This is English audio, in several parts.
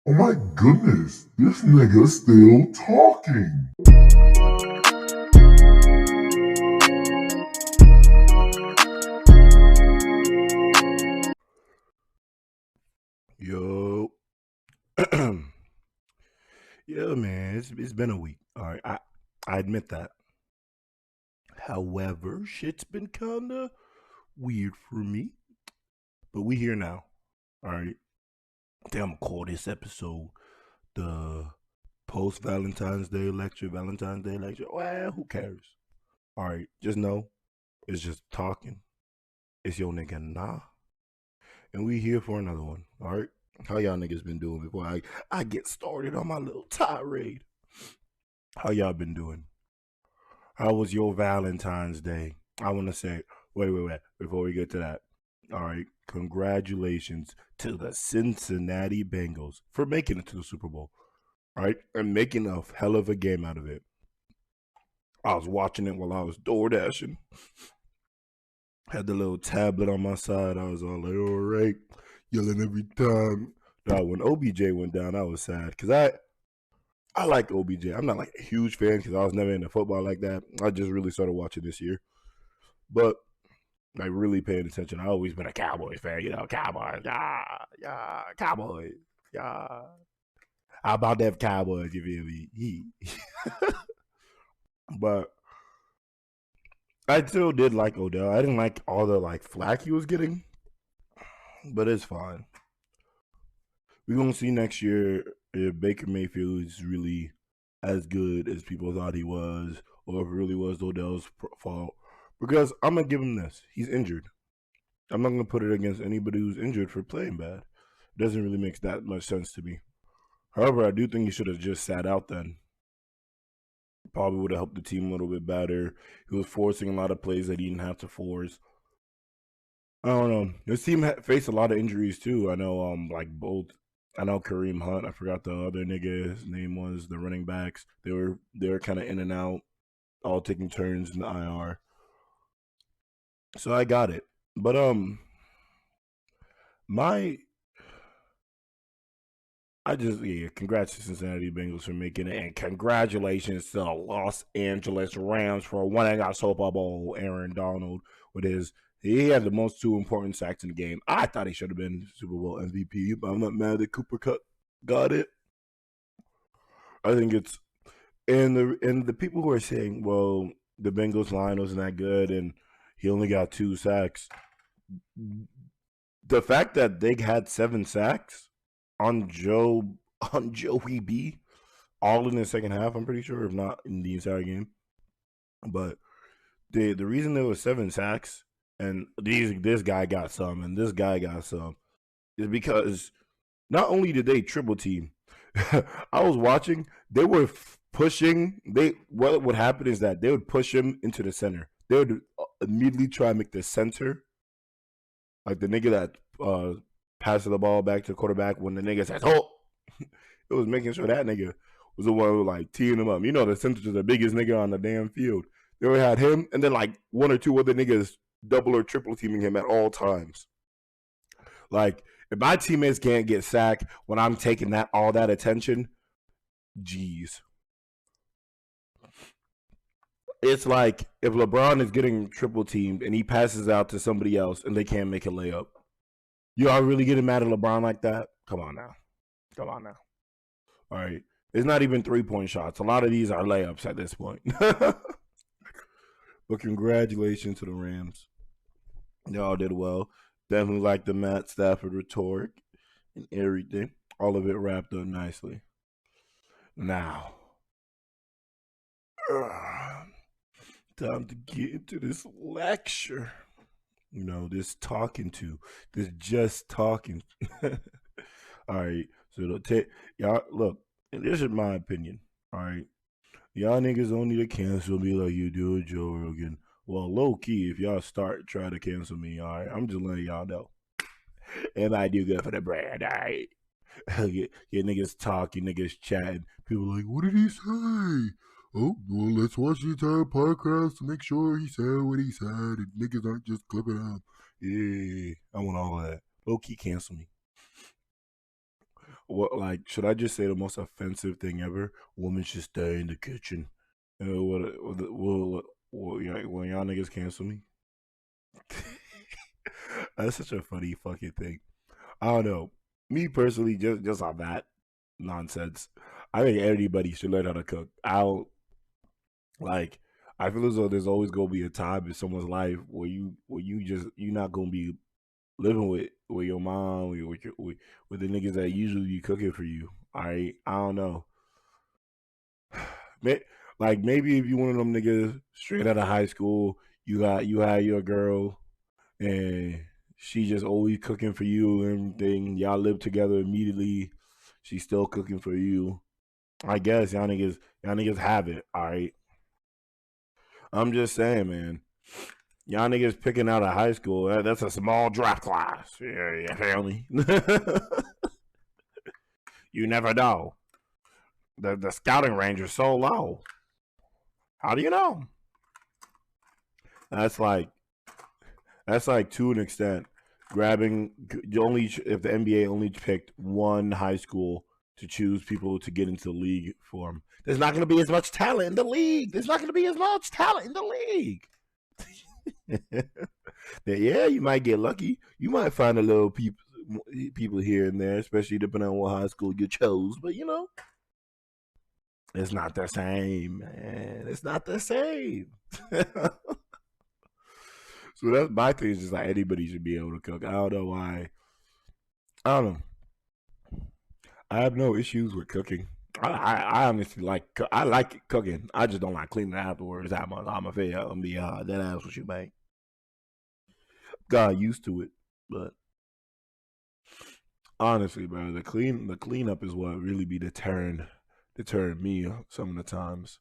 Oh my goodness, this nigga's still talking. Yo. Yeah, man, it's been a week. All right, I admit that. However, shit's been kinda weird for me. But we here now. All right. I think I'm gonna call this episode the post Valentine's Day lecture. Well, who cares? All right, just know it's just talking. It's your nigga Nah, and we here for another one. All right. How y'all niggas been doing before I get started on my little tirade? How y'all been doing? How was your Valentine's Day? I want to say, wait, before we get to that. All right, congratulations to the Cincinnati Bengals for making it to the Super Bowl, all right, and making a hell of a game out of it. I was watching it while I was door dashing. Had the little tablet on my side. I was all like, all right, yelling every time. Now, when OBJ went down, I was sad because I like OBJ. I'm not like a huge fan because I was never into football like that. I just really started watching this year. But like really paying attention. I always been a Cowboys fan, Cowboys, yeah, Cowboys, yeah. How about them Cowboys? You feel me? But I still did like Odell. I didn't like all the like flack he was getting, but it's fine. We're gonna see next year if Baker Mayfield is really as good as people thought he was, or if it really was Odell's fault. Because I'm gonna give him this: he's injured. I'm not gonna put it against anybody who's injured for playing bad. It doesn't really make that much sense to me. However, I do think he should have just sat out then. Probably would have helped the team a little bit better. He was forcing a lot of plays that he didn't have to force. I don't know. This team faced a lot of injuries too. I know, like both. I know Kareem Hunt. I forgot the other nigga. His name was the running backs. They were kind of in and out, all taking turns in the IR. So I got it. But my congrats to Cincinnati Bengals for making it, and congratulations to the Los Angeles Rams for winning our Super Bowl. Aaron Donald he had the most two important sacks in the game. I thought he should have been Super Bowl MVP, but I'm not mad that Cooper Cup got it. I think it's and the people who are saying, well, the Bengals line wasn't that good and he only got two sacks. The fact that they had 7 sacks on Joey B, all in the second half, I'm pretty sure, if not in the entire game. But the reason there was 7 sacks and this guy got some and this guy got some is because not only did they triple team, I was watching, they were pushing. What would happen is that they would push him into the center. They would immediately try and make the center, like the nigga that passes the ball back to the quarterback when the nigga says, "Oh," it was making sure that nigga was the one who like teeing him up. You know, the center is the biggest nigga on the damn field. They would had him, and then like one or two other niggas double or triple teaming him at all times. Like if my teammates can't get sacked when I'm taking all that attention, geez. It's like if LeBron is getting triple teamed and he passes out to somebody else and they can't make a layup. You are really getting mad at LeBron like that? Come on now. Come on now. All right. It's not even 3-point shots. A lot of these are layups at this point. But congratulations to the Rams. Y'all did well. Definitely like the Matt Stafford rhetoric and everything. All of it wrapped up nicely. Now, time to get into this lecture. This talking to, this just talking. All right. So y'all look, and this is my opinion. All right. Y'all niggas don't need to cancel me like you do with Joe Rogan. Well, low key, if y'all start trying to cancel me, all right, I'm just letting y'all know. If I do good for the brand, all right. Your niggas talk, your niggas chatting. People like, what did he say? Oh, well, let's watch the entire podcast to make sure he said what he said and niggas aren't just clipping out. Yeah, I want all of that. Low key cancel me. What, like, should I just say the most offensive thing ever? Women should stay in the kitchen. Will y'all niggas cancel me? That's such a funny fucking thing. I don't know. Me personally, just on that nonsense, I think everybody should learn how to cook. Like. I feel as though there's always gonna be a time in someone's life you're not gonna be living with your mom with the niggas that usually be cooking for you. I don't know. Like maybe if you one of them niggas straight out of high school, you had your girl and she just always cooking for you and everything. Y'all live together immediately. She's still cooking for you. I guess y'all niggas have it. All right. I'm just saying, man. Y'all niggas picking out of high school. That's a small draft class. Yeah, apparently. You never know. The scouting range is so low. How do you know? That's like to an extent grabbing only if the NBA only picked one high school to choose people to get into the league for them. There's not going to be as much talent in the league. There's not going to be as much talent in the league. Yeah, you might get lucky. You might find a little people here and there, especially depending on what high school you chose. But you know, it's not the same, man. It's not the same. So that's my thing. Is just like anybody should be able to cook. I don't know why. I don't know. I have no issues with cooking. I honestly I like cooking. I just don't like cleaning afterwards. I'm afraid I'm gonna be that ass with you, man. Got used to it, but honestly, bro, the cleanup is what really be deterring me some of the times.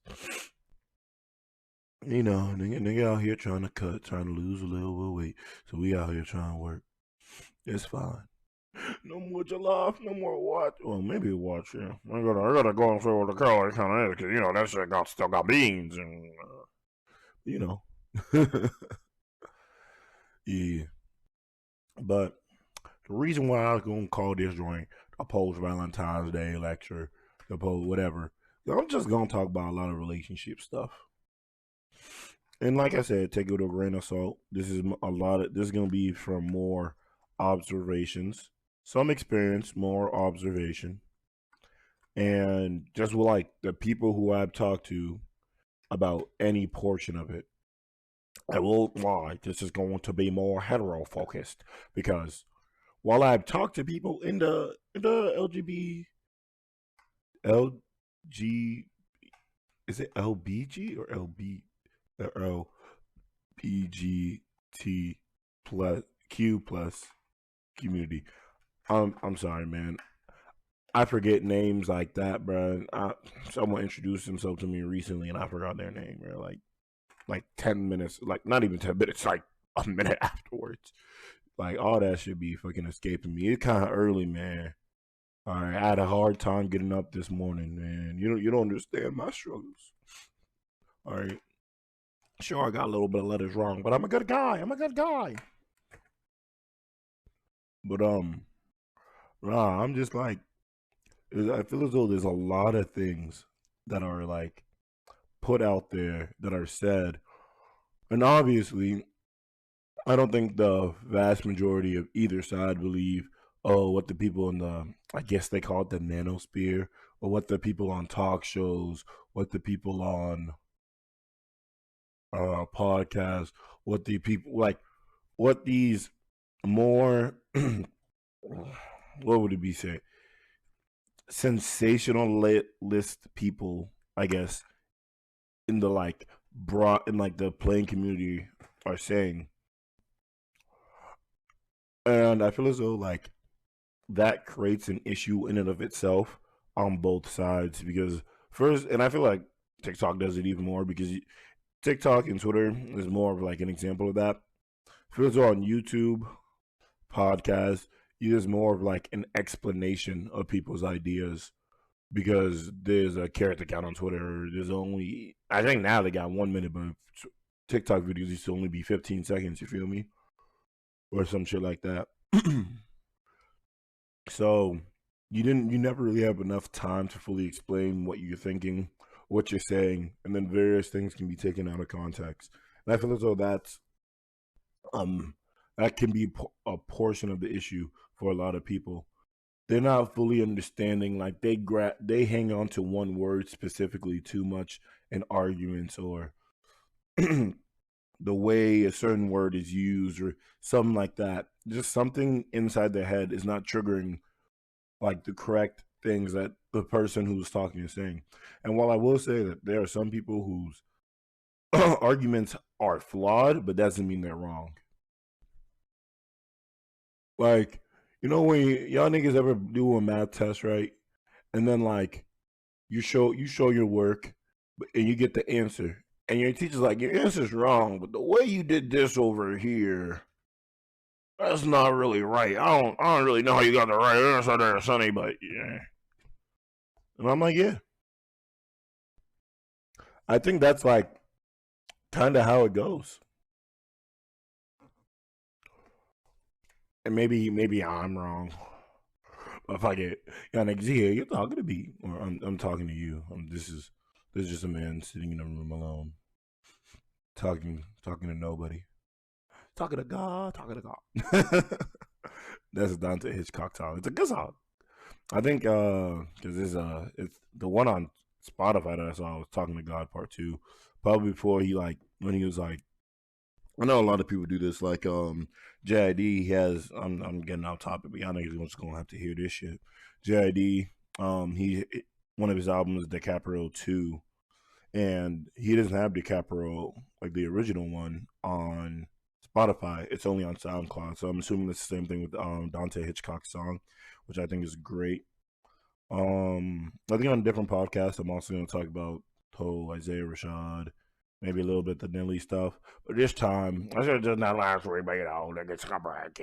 You know, nigga out here trying to cut, trying to lose a little bit of weight, so we out here trying to work. It's fine. No more jollof, no more watch. Well, maybe a watch. Yeah, I gotta go and see what the color kind of is, because you know that shit still got beans and you know. Yeah, but the reason why I was gonna call this joint a post Valentine's Day lecture, the post whatever, I'm just gonna talk about a lot of relationship stuff. And like I said, take it with a grain of salt. This is this is gonna be from more observations, some experience, more observation, and just like the people who I've talked to about any portion of it. I won't lie, this is going to be more hetero focused because while I've talked to people in the LGBT LG is it LBG or LBGT plus Q plus community. I'm sorry, man. I forget names like that, bro. Someone introduced himself to me recently, and I forgot their name, bro. Like 10 minutes, like not even 10 minutes, like a minute afterwards. Like all that should be fucking escaping me. It's kind of early, man. All right, I had a hard time getting up this morning, man. You don't understand my struggles. All right, sure I got a little bit of letters wrong, but I'm a good guy. I'm a good guy. But I'm just like I feel as though there's a lot of things that are like put out there that are said, and obviously I don't think the vast majority of either side believe, oh, what the people in I guess they call it the nanosphere, or what the people on talk shows, what the people on podcasts, what the people like, what these more, what would it be say, sensationalist people, I guess, in the like in like the playing community are saying. And I feel as though like that creates an issue in and of itself on both sides because first, and I feel like TikTok does it even more because TikTok and Twitter is more of like an example of that. Feels on YouTube, podcast, there's more of like an explanation of people's ideas because there's a character count on Twitter. There's only I think now they got 1 minute, but TikTok videos used to only be 15 seconds. You feel me? Or some shit like that. So you never really have enough time to fully explain what you're thinking, what you're saying, and then various things can be taken out of context. And I feel as though um that can be a portion of the issue for a lot of people. They're not fully understanding, like they hang on to one word specifically too much in arguments, or the way a certain word is used or something like that. Just something inside their head is not triggering like the correct things that the person who's talking is saying. And while I will say that there are some people whose arguments are flawed, but that doesn't mean they're wrong. Like, when y'all niggas ever do a math test, right? And then like you show your work, and you get the answer, and your teacher's like, your answer's wrong, but the way you did this over here, that's not really right. I don't really know how you got the right answer there, Sonny, but yeah. And I'm like, yeah. I think that's like kind of how it goes. And maybe I'm wrong. But fuck it. Yeah, niggas, yeah, you're talking to me, or I'm talking to you. This is just a man sitting in a room alone, talking to nobody, talking to God, talking to God. That's Dante Hitchcock song. It's a good song. I think because it's the one on Spotify that I saw was Talking to God Part 2. Probably before when he was like, I know a lot of people do this. Like JID, he has. I'm getting off topic, but y'all niggas just gonna have to hear this shit. JID, he one of his albums, DiCaprio 2, and he doesn't have DiCaprio like the original one on Spotify. It's only on SoundCloud. So I'm assuming it's the same thing with Dante Hitchcock's song, which I think is great. I think on a different podcast, I'm also going to talk about whole Isaiah Rashad, maybe a little bit the Nelly stuff. But this time, I should have done that last week, but niggas come back,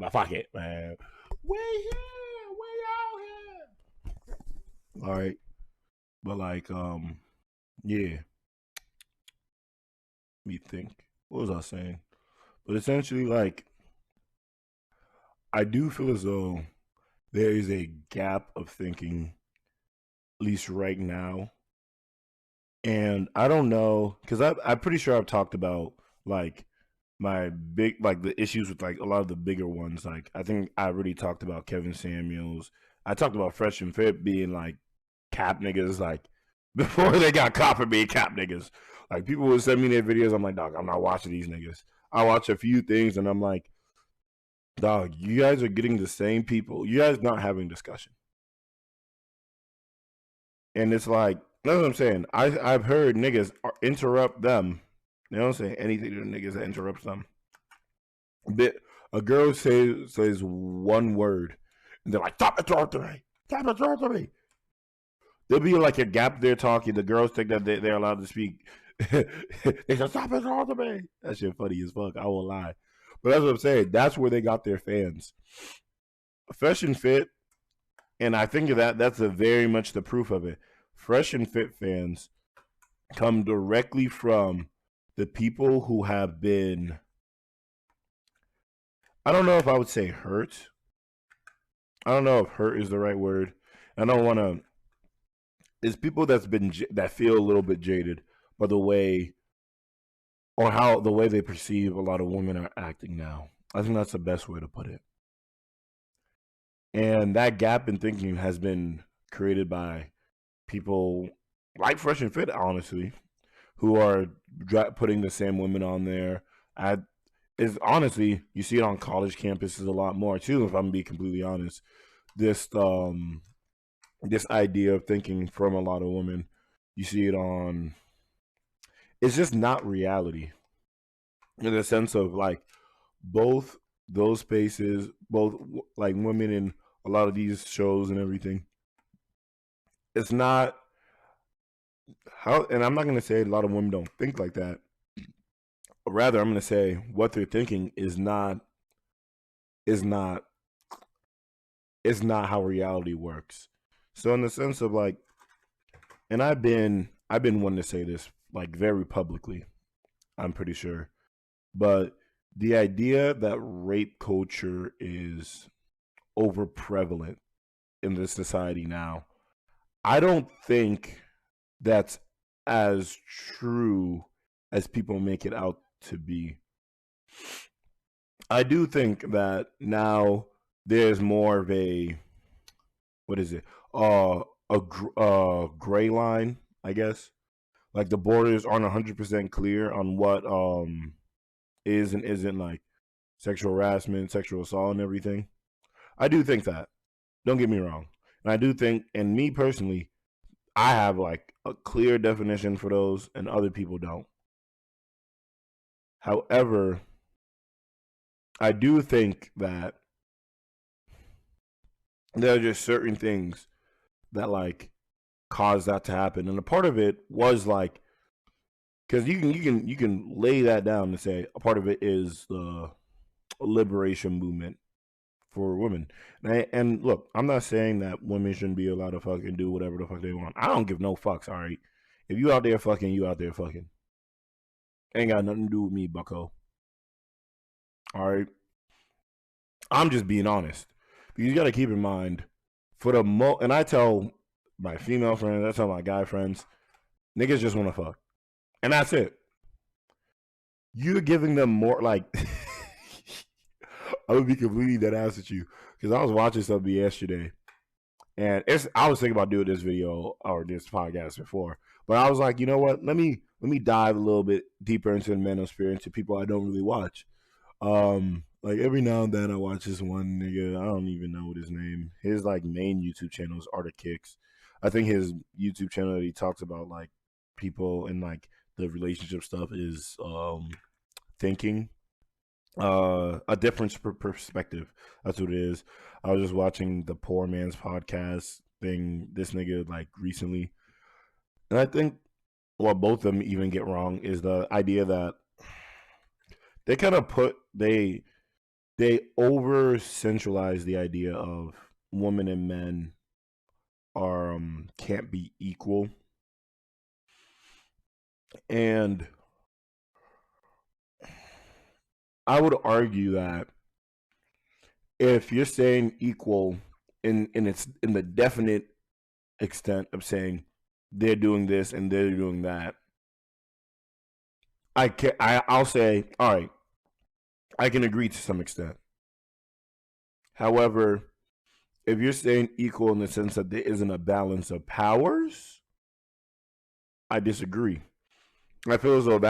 but fuck it, man. We here, we out here. All right, but like, yeah. Me think. What was I saying? But essentially, like, I do feel as though there is a gap of thinking, at least right now. And I don't know, because I'm pretty sure I've talked about like my like the issues with like a lot of the bigger ones. Like, I think I already talked about Kevin Samuels. I talked about Fresh and Fit being like cap niggas, like before they got caught for being cap niggas. Like, people would send me their videos. I'm like, dog, I'm not watching these niggas. I watch a few things and I'm like, dog, you guys are getting the same people. You guys not having discussion. And it's like, that's what I'm saying. I've heard niggas interrupt them. They don't say anything to the niggas that interrupts them. A girl says one word, and they're like, stop interrupting me. Stop interrupting me. There'll be like a gap there talking. The girls think that they're allowed to speak. They say, stop interrupting me. That shit funny as fuck. I won't lie. But that's what I'm saying. That's where they got their fans. Fresh and Fit, and I think that's very much the proof of it. Fresh and Fit fans come directly from the people who have been, I don't know if I would say hurt. I don't know if hurt is the right word. I don't want to. It's people that feel a little bit jaded by the way, or how the way they perceive a lot of women are acting now. I think that's the best way to put it. And that gap in thinking has been created by people like Fresh and Fit, honestly, who are putting the same women on there. Is honestly, you see it on college campuses a lot more too. If I'm gonna be completely honest, this this idea of thinking from a lot of women, you see it on. It's just not reality, in the sense of like both those spaces, both like women in a lot of these shows and everything. It's not how, and I'm not going to say a lot of women don't think like that. Rather, I'm going to say what they're thinking is not is not how reality works. So in the sense of like, and I've been wanting to say this like very publicly, I'm pretty sure, but the idea that rape culture is over prevalent in this society now. I don't think that's as true as people make it out to be. I do think that now there's more of a, what is it? Gray line, I guess. Like the borders aren't 100% clear on what is and isn't like sexual harassment, sexual assault, and everything. I do think that. Don't get me wrong. And I do think, and me personally, I have like a clear definition for those, and other people don't. However, I do think that there are just certain things that like cause that to happen, and a part of it was like, because you can lay that down and say a part of it is the liberation movement for women. And look, I'm not saying that women shouldn't be allowed to fucking do whatever the fuck they want. I don't give no fucks. All right, if you out there fucking, you out there fucking. Ain't got nothing to do with me, bucko. All right, I'm just being honest. Because you got to keep in mind, for the and I tell my female friends, I tell my guy friends, niggas just want to fuck, and that's it. You're giving them more like. I would be completely dead ass with you because I was watching something yesterday, and I was thinking about doing this video or this podcast before, but I was like, you know what? Let me dive a little bit deeper into the manosphere, into people I don't really watch. Like every now and then I watch this one nigga. I don't even know what his name. His like main YouTube channel is Art of Kicks. I think his YouTube channel that he talks about like people and like the relationship stuff is thinking. A different perspective. That's what it is. I was just watching the Poor Man's Podcast thing. This nigga like recently, and I think what both of them even get wrong is the idea that they kind of they over centralize the idea of women and men are can't be equal, and I would argue that if you're saying equal in the definite extent of saying they're doing this and they're doing that, I'll say, all right, I can agree to some extent. However, if you're saying equal in the sense that there isn't a balance of powers, I disagree. I feel as though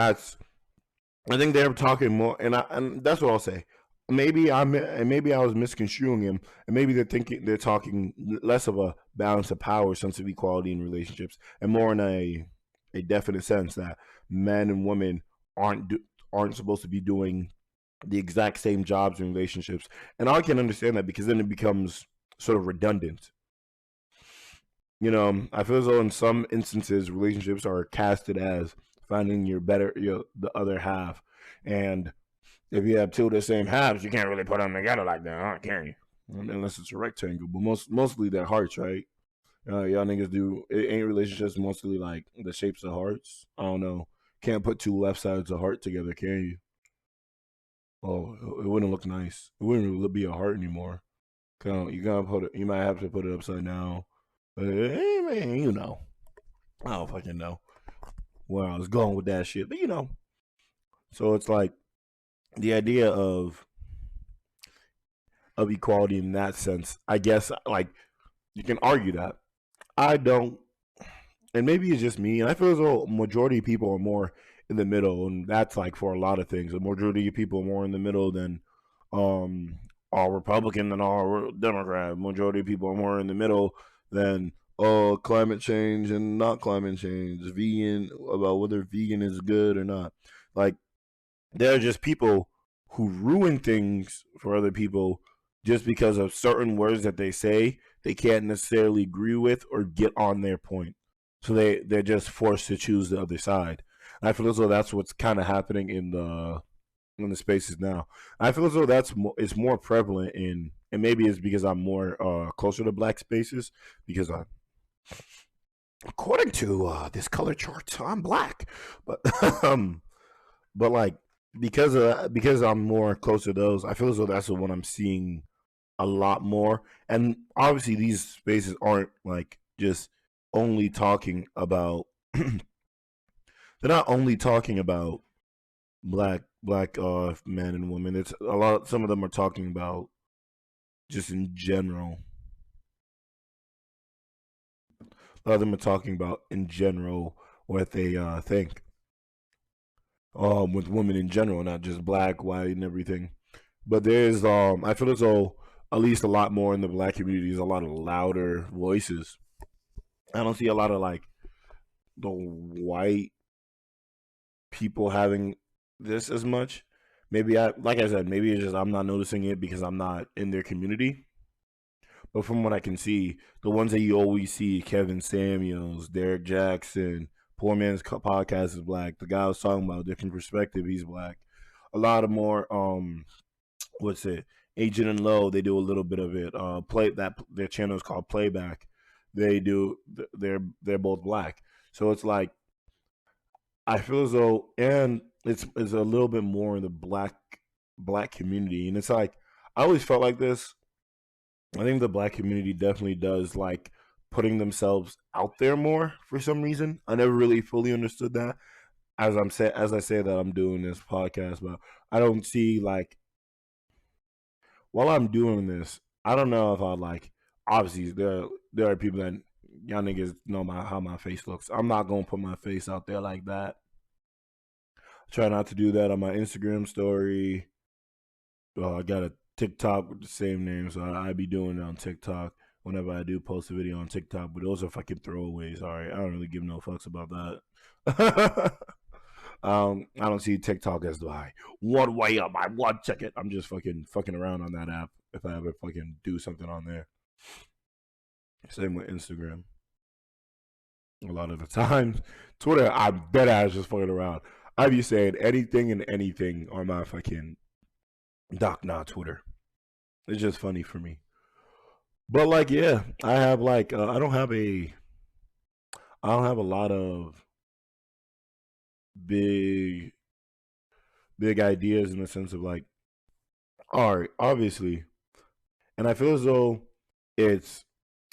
I think they're talking more, and that's what I'll say. Maybe I was misconstruing him, and maybe they're talking less of a balance of power, sense of equality in relationships, and more in a definite sense that men and women aren't supposed to be doing the exact same jobs in relationships. And I can understand that because then it becomes sort of redundant. You know, I feel as though in some instances relationships are casted as finding the other half, and if you have two of the same halves, you can't really put them together like that, huh? Can you? Unless it's a rectangle, but mostly they're hearts, right? Y'all niggas do. It ain't relationships mostly like the shapes of hearts. I don't know. Can't put two left sides of heart together, can you? Oh, it wouldn't look nice. It wouldn't really be a heart anymore. You gotta put it. You might have to put it upside down. But hey, man, you know, I don't fucking know where I was going with that shit, but you know. So it's like the idea of equality in that sense. I guess like you can argue that. I don't, and maybe it's just me. And I feel as though majority of people are more in the middle, and that's like for a lot of things. The majority of people are more in the middle than all Republican than all Democrat. Majority of people are more in the middle than climate change and not climate change, vegan, about whether vegan is good or not. Like there are just people who ruin things for other people just because of certain words that they say they can't necessarily agree with or get on their point. So they're just forced to choose the other side. And I feel as though that's what's kind of happening in the spaces now. I feel as though it's more prevalent in, and maybe it's because I'm more closer to black spaces because according to this color chart, I'm black, but but like because I'm more close to those, I feel as though that's the one I'm seeing a lot more. And obviously, these spaces aren't like just only talking about. They're not only talking about black men and women. It's a lot. Some of them are talking about just in general. A lot of them are talking about in general what they think with women in general, not just black, white, and everything. But there's I feel as though at least a lot more in the black community is a lot of louder voices. I don't see a lot of like the white people having this as much. Maybe like I said, maybe it's just I'm not noticing it because I'm not in their community. But from what I can see, the ones that you always see, Kevin Samuels, Derek Jackson, Poor Man's Podcast is black. The guy I was talking about, different perspective, he's black. A lot of more what's it? Agent and Low, they do a little bit of it. Play that their channel is called Playback. They do they're both black. So it's like I feel as though, and it's a little bit more in the black community, and it's like I always felt like this. I think the black community definitely does like putting themselves out there more for some reason. I never really fully understood that. As I say that I'm doing this podcast, but I don't see like while I'm doing this, I don't know if I like. Obviously, there are people that y'all niggas know how my face looks. I'm not gonna put my face out there like that. I try not to do that on my Instagram story. I got a TikTok with the same name, so I be doing it on TikTok whenever I do post a video on TikTok. But those are fucking throwaways. All right, I don't really give no fucks about that. I don't see TikTok as like one way up, I one ticket. I'm just fucking around on that app if I ever fucking do something on there. Same with Instagram. A lot of the times, Twitter, I bet I was just fucking around. I be saying anything and anything on my fucking Doc Nah Twitter. It's just funny for me. But like, yeah, I have like I don't have a lot of big big ideas in the sense of like, all right, obviously, and I feel as though it's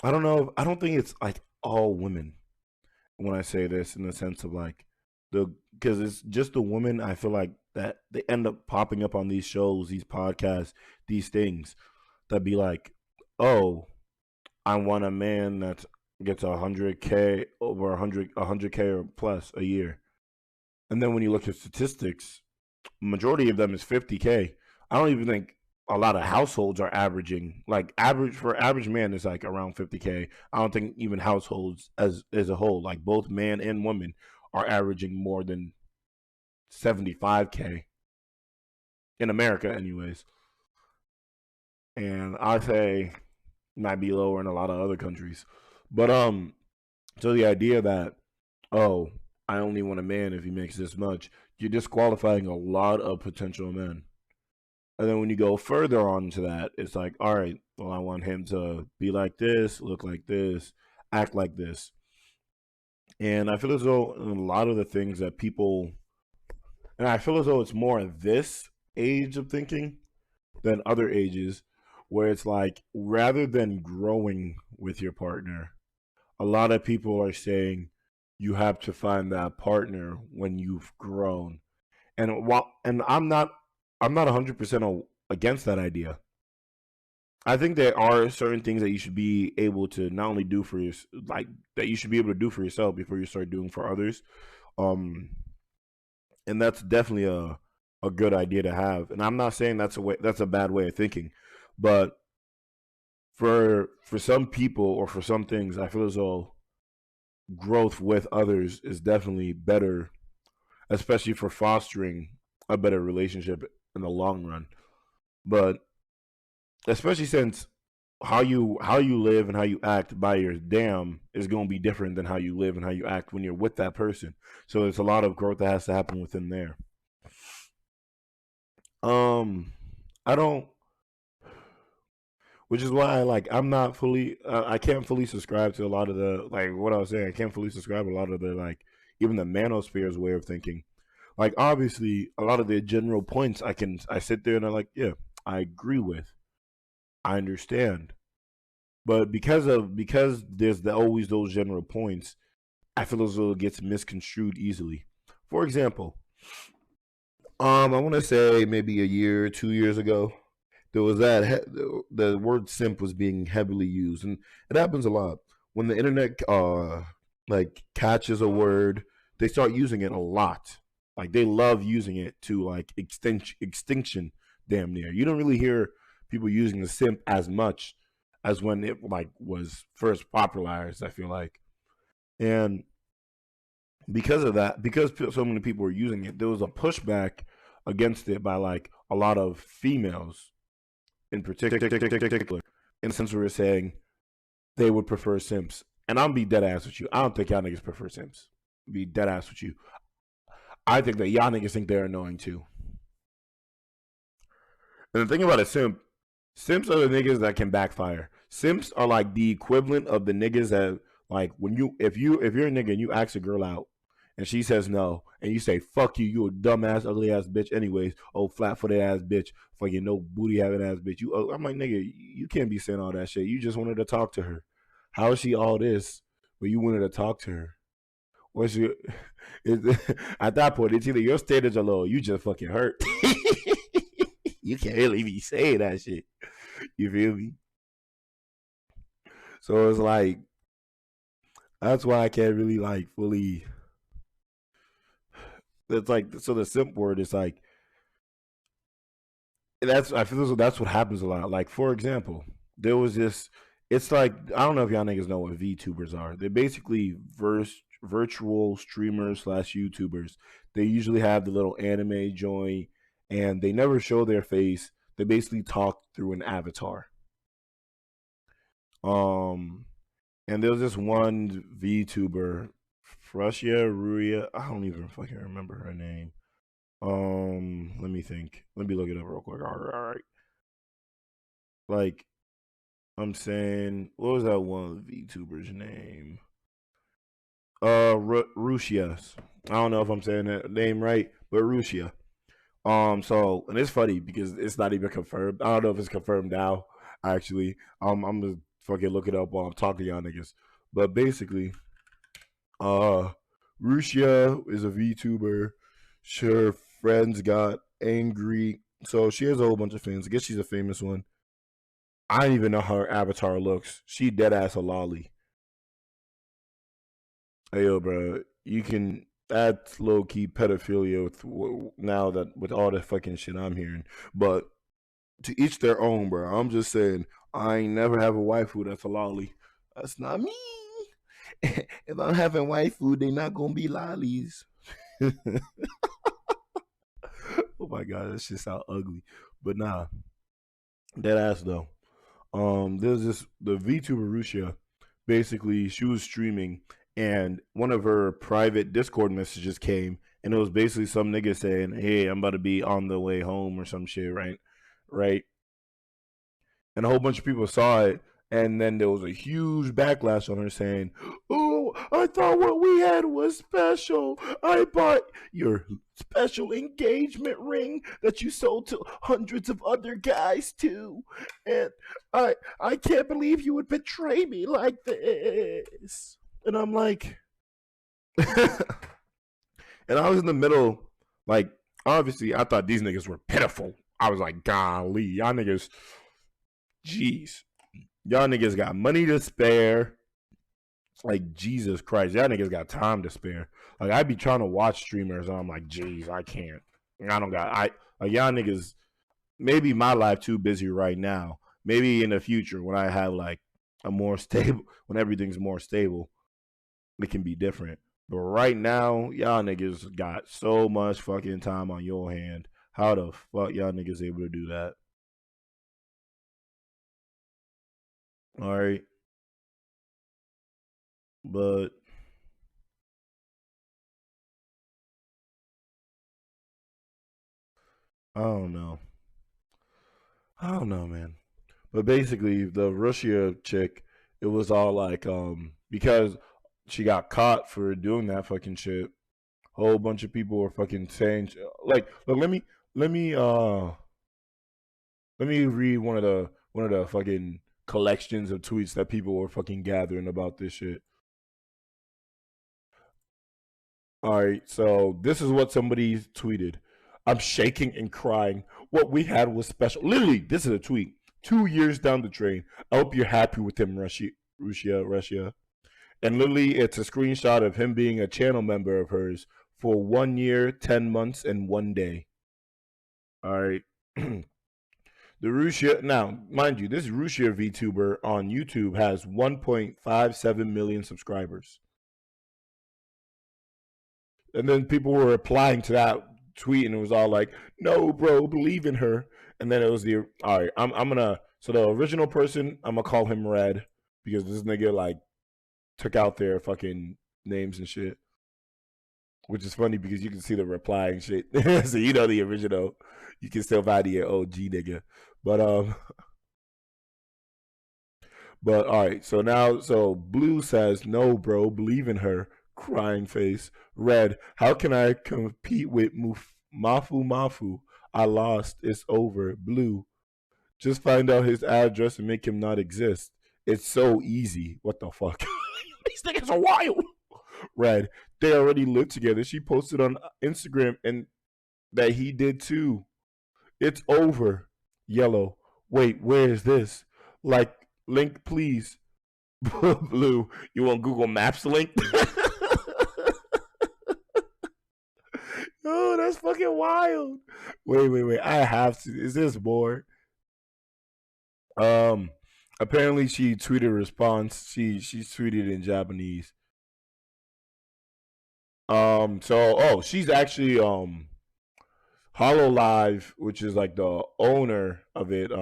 I don't know, I don't think it's like all women when I say this in the sense of like the because it's just the women I feel like that they end up popping up on these shows, these podcasts, these things that be like, oh, I want a man that gets 100K over 100K or plus a year. And then when you look at statistics, majority of them is 50K. I don't even think a lot of households are averaging like average for average man is like around 50K. I don't think even households as a whole, like both man and woman, are averaging more than 75K in America, anyways. And I say might be lower in a lot of other countries. But so the idea that oh, I only want a man if he makes this much, you're disqualifying a lot of potential men. And then when you go further on to that, it's like, all right, well, I want him to be like this, look like this, act like this. And I feel as though a lot of the things that people, and I feel as though it's more this age of thinking than other ages, where it's like rather than growing with your partner, a lot of people are saying you have to find that partner when you've grown. And I'm not 100% against that idea. I think there are certain things that you should be able to not only do for your like that you should be able to do for yourself before you start doing for others. Um and that's definitely a good idea to have. And I'm not saying that's a bad way of thinking, but for some people or for some things, I feel as though growth with others is definitely better, especially for fostering a better relationship in the long run. But especially since how you live and how you act by your damn is going to be different than how you live and how you act when you're with that person. So there's a lot of growth that has to happen within there. I don't, which is why I'm not fully I can't fully subscribe to a lot of the like what I was saying. I can't fully subscribe to a lot of the like even the manosphere's way of thinking. Like obviously a lot of the general points I sit there and I'm like, yeah, I agree with. I understand. But because there's always those general points, I feel as though it gets misconstrued easily. For example, I want to say maybe a year, 2 years ago, there was the word simp was being heavily used, and it happens a lot when the internet like catches a word, they start using it a lot. Like they love using it to like extinction, damn near. You don't really hear people using the simp as much as when it like was first popularized. I feel like, and because of that, because so many people were using it, there was a pushback against it by like a lot of females in particular, in the sense where we're saying they would prefer simps. And I'm be dead ass with you. I don't think y'all niggas prefer simps. Be dead ass with you. I think that y'all niggas think they're annoying too. And the thing about a simp, simps are the niggas that can backfire. Simps are like the equivalent of the niggas that like when if you're a nigga and you ask a girl out and she says no and you say fuck you, you a dumbass ugly ass bitch anyways, oh flat footed ass bitch, fucking no booty having ass bitch. I'm like nigga, you can't be saying all that shit. You just wanted to talk to her. How is she all this? But you wanted to talk to her. What's your at that point it's either your standards are low, you just fucking hurt. You can't really be saying that shit. You feel me? So it's like that's why I can't really like fully. It's like so the simp word is like I feel as though that's what happens a lot. Like for example, there was this. It's like I don't know if y'all niggas know what VTubers are. They're basically virtual streamers slash YouTubers. They usually have the little anime joint, and they never show their face. They basically talk through an avatar. Um, and there was this one VTuber, Fruscia Ruria. I don't even fucking remember her name. Let me think. Let me look it up real quick. All right. Like, I'm saying, what was that one VTuber's name? Rusia. I don't know if I'm saying that name right, but Rusia. So and it's funny because it's not even confirmed. I don't know if it's confirmed now. Actually, I'm gonna fucking look it up while I'm talking to y'all niggas. But basically, uh, Rusia is a VTuber. Her friends got angry, so she has a whole bunch of fans. I guess she's a famous one. I don't even know how her avatar looks. She dead ass a lolly. Hey yo, bro, you can. That's low key pedophilia with now that with all the fucking shit I'm hearing. But to each their own, bro. I'm just saying, I ain't never have a waifu that's a lolly. That's not me. If I'm having waifu, they not gonna be lollies. Oh my god, that shit sound ugly. But nah, that ass though. There's this the VTuber Rusia. Basically, she was streaming, and one of her private Discord messages came, and it was basically some nigga saying, "Hey, I'm about to be on the way home" or some shit, right? Right? And a whole bunch of people saw it, and then there was a huge backlash on her saying, "Oh, I thought what we had was special. I bought your special engagement ring that you sold to hundreds of other guys too, and I can't believe you would betray me like this." And I'm like, and I was in the middle, like obviously I thought these niggas were pitiful. I was like, golly, y'all niggas. Jeez. Y'all niggas got money to spare. Like, Jesus Christ. Y'all niggas got time to spare. Like, I be trying to watch streamers, and I'm like, jeez, I can't. I don't got, like, y'all niggas, maybe my life too busy right now. Maybe in the future when I have, like, a more stable, when everything's more stable, it can be different. But right now, y'all niggas got so much fucking time on your hand. How the fuck y'all niggas able to do that? All right. But I don't know. I don't know, man. But basically, the Russia chick, it was all like, because she got caught for doing that fucking shit. A whole bunch of people were fucking saying, like, look, let me, let me read one of the one of the fucking collections of tweets that people were fucking gathering about this shit. All right, so this is what somebody tweeted. I'm shaking and crying. What we had was special. Literally, this is a tweet. 2 years down the drain. I hope you're happy with him, Russia. And literally, it's a screenshot of him being a channel member of hers for 1 year, 10 months, and 1 day. All right. The Russia, now, mind you, this Russia VTuber on YouTube has 1.57 million subscribers. And then people were replying to that tweet, and it was all like, "No, bro, believe in her." And then it was the all right. I'm gonna so the original person, I'm gonna call him Red because this nigga like took out their fucking names and shit, which is funny because you can see the reply and shit. So you know the original. You can still find the OG nigga, but But all right, so Blue says, "No, bro, believe in her." Crying face. Red, how can I compete with Mafu? I lost. It's over. Blue, just find out his address and make him not exist. It's so easy. What the fuck? These niggas are wild. Red, they already live together. She posted on Instagram and that he did too. It's over. Yellow, wait, where is this? Like, link, please. Blue, you want Google Maps link? Oh, that's fucking wild. Wait. I have to. Is this more? Um, Apparently she tweeted a response. She tweeted in Japanese. She's actually Hollow Live, which is like the owner of it,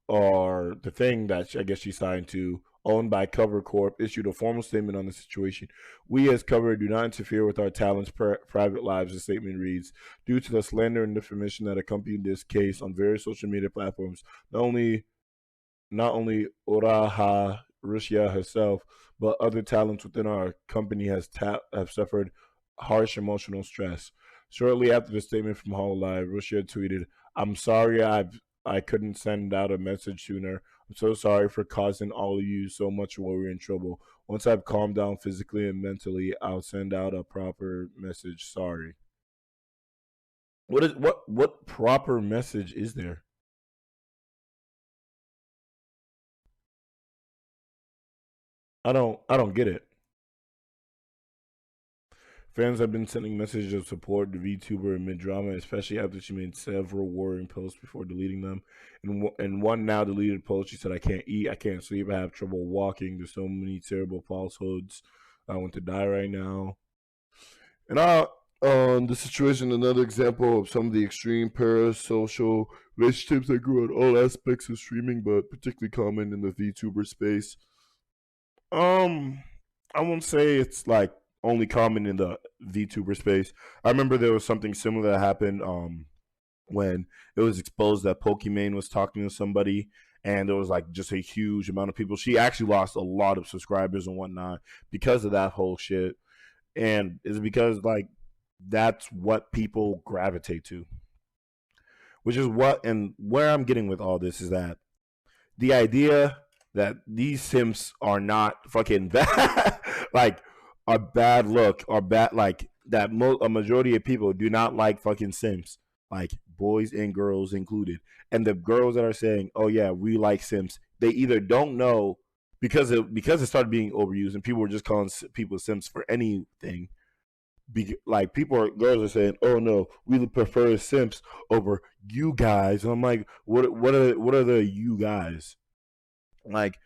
or the thing that I guess she signed to, owned by Cover Corp, issued a formal statement on the situation. We as Cover do not interfere with our talents' private lives, the statement reads. Due to the slander and defamation that accompanied this case on various social media platforms, not only Uraha Russia herself, but other talents within our company have suffered harsh emotional stress. Shortly after the statement from Hololive, Russia tweeted, "I'm sorry I couldn't send out a message sooner. I'm so sorry for causing all of you so much worry and trouble. Once I've calmed down physically and mentally, I'll send out a proper message. Sorry." What proper message is there? I don't get it. Fans have been sending messages of support to VTuber amid drama, especially after she made several worrying posts before deleting them. In one now deleted post, she said, "I can't eat, I can't sleep, I have trouble walking. There's so many terrible falsehoods. I want to die right now." And the situation, another example of some of the extreme parasocial relationships that grew in all aspects of streaming, but particularly common in the VTuber space. I won't say it's like only common in the VTuber space. I remember there was something similar that happened when it was exposed that Pokimane was talking to somebody and there was like just a huge amount of people. She actually lost a lot of subscribers and whatnot because of that whole shit. And it's because like that's what people gravitate to. Which is what and where I'm getting with all this is that the idea that these simps are not fucking bad, like a bad look or bad like that. A majority of people do not like fucking simps, like boys and girls included. And the girls that are saying, "Oh yeah, we like simps," they either don't know because it started being overused and people were just calling people simps for anything. Like girls are saying, "Oh no, we prefer simps over you guys." And I'm like, what are the you guys? Like,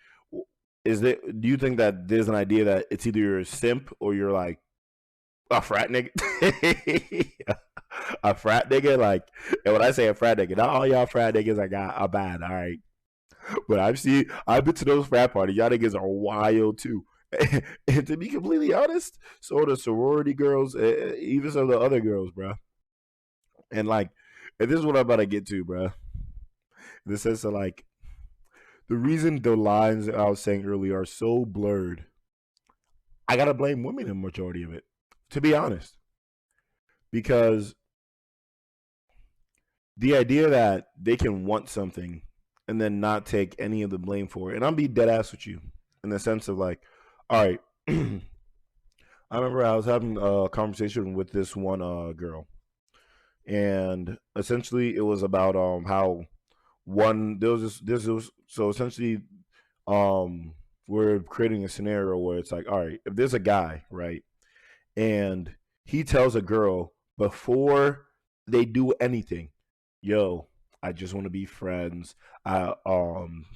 do you think that there's an idea that it's either you're a simp or you're like a frat nigga? A frat nigga? Like, and when I say a frat nigga, not all y'all frat niggas are bad, all right? But I've been to those frat parties. Y'all niggas are wild too. And to be completely honest, so are the sorority girls, even some of the other girls, bro. And like, and this is what I'm about to get to, bro. In the sense of like, the reason the lines I was saying earlier are so blurred, I gotta blame women in the majority of it, to be honest. Because the idea that they can want something and then not take any of the blame for it. And I'll be dead ass with you in the sense of like, all right, I remember I was having a conversation with this one girl, and essentially it was about how one there was so essentially um we're creating a scenario where it's like, all right, if there's a guy, right, and he tells a girl before they do anything, yo, I just want to be friends. I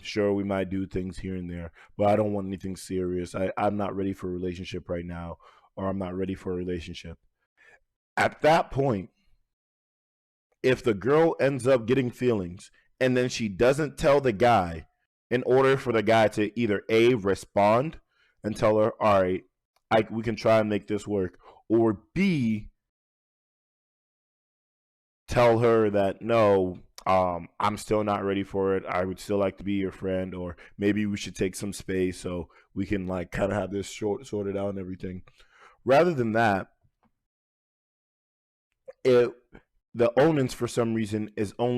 sure we might do things here and there, but I don't want anything serious. I'm not ready for a relationship right now, or I'm not ready for a relationship. At that point, if the girl ends up getting feelings and then she doesn't tell the guy, in order for the guy to either A, respond and tell her, all right, we can try and make this work, or B, tell her that no, I'm still not ready for it. I would still like to be your friend, or maybe we should take some space so we can like kind of have this sorted out and everything. Rather than that, it the onus for some reason is on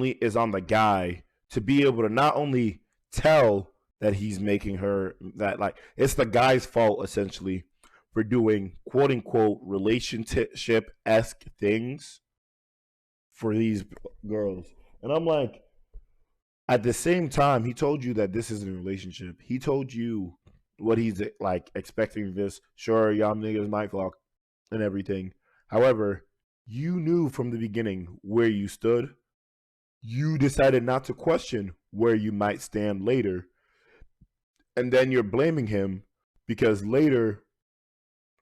the guy to be able to not only tell that he's making her that, like, it's the guy's fault essentially for doing quote unquote relationship esque things for these girls. And I'm like, at the same time, he told you that this isn't a relationship. He told you what he's like expecting this. Sure, y'all niggas might fuck and everything. However, you knew from the beginning where you stood. You decided not to question where you might stand later. And then you're blaming him because later,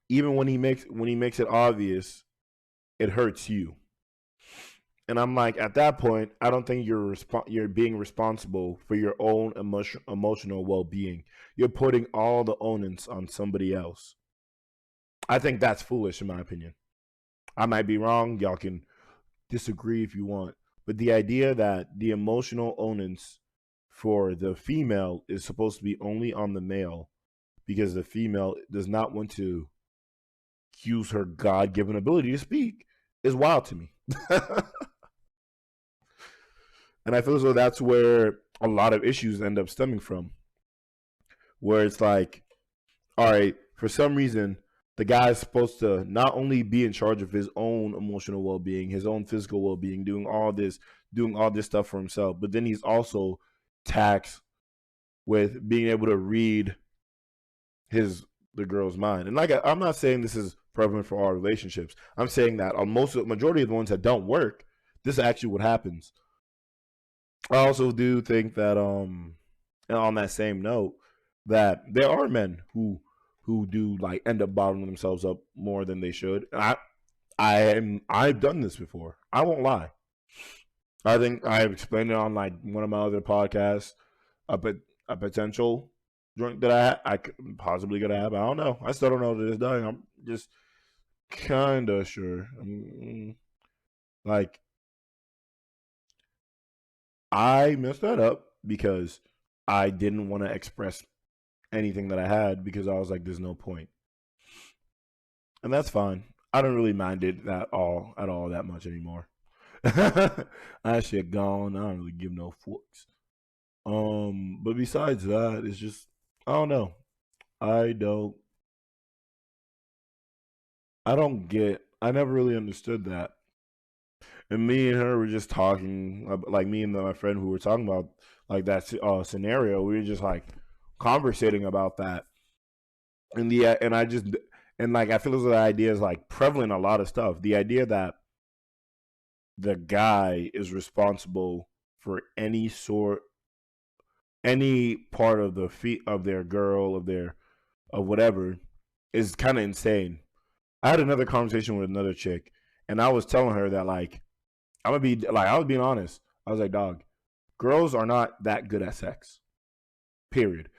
even when he makes it obvious, it hurts you. And I'm like, at that point, I don't think you're being responsible for your own emotional well-being. You're putting all the onus on somebody else. I think that's foolish, in my opinion. I might be wrong. Y'all can disagree if you want. But the idea that the emotional onus for the female is supposed to be only on the male because the female does not want to use her God-given ability to speak is wild to me. And I feel as though that's where a lot of issues end up stemming from. Where it's like, all right, for some reason, the guy is supposed to not only be in charge of his own emotional well-being, his own physical well-being, doing all this stuff for himself, but then he's also taxed with being able to read the girl's mind. And like, I'm not saying this is prevalent for all relationships. I'm saying that on majority of the ones that don't work, this is actually what happens. I also do think that and on that same note, that there are men who do like end up bottling themselves up more than they should. I've done this before. I won't lie. I think I've explained it on like one of my other podcasts, a potential drink that I could possibly gonna have. I don't know. I still don't know to this day. I'm just kind of sure. Like, I messed that up because I didn't want to express anything that I had because I was like, there's no point. And that's fine. I don't really mind it at all that much anymore. That shit gone. I don't really give no fucks. But besides that, it's just, I don't know. I never really understood that. And me and her were just talking, like me and my friend who were talking about like that scenario. We were just like conversating about that, and I feel as though the idea is like prevalent in a lot of stuff. The idea that the guy is responsible for any part of the feet of their girl of whatever is kind of insane. I had another conversation with another chick, and I was telling her that like, I was being honest. I was like, dog, girls are not that good at sex. Period.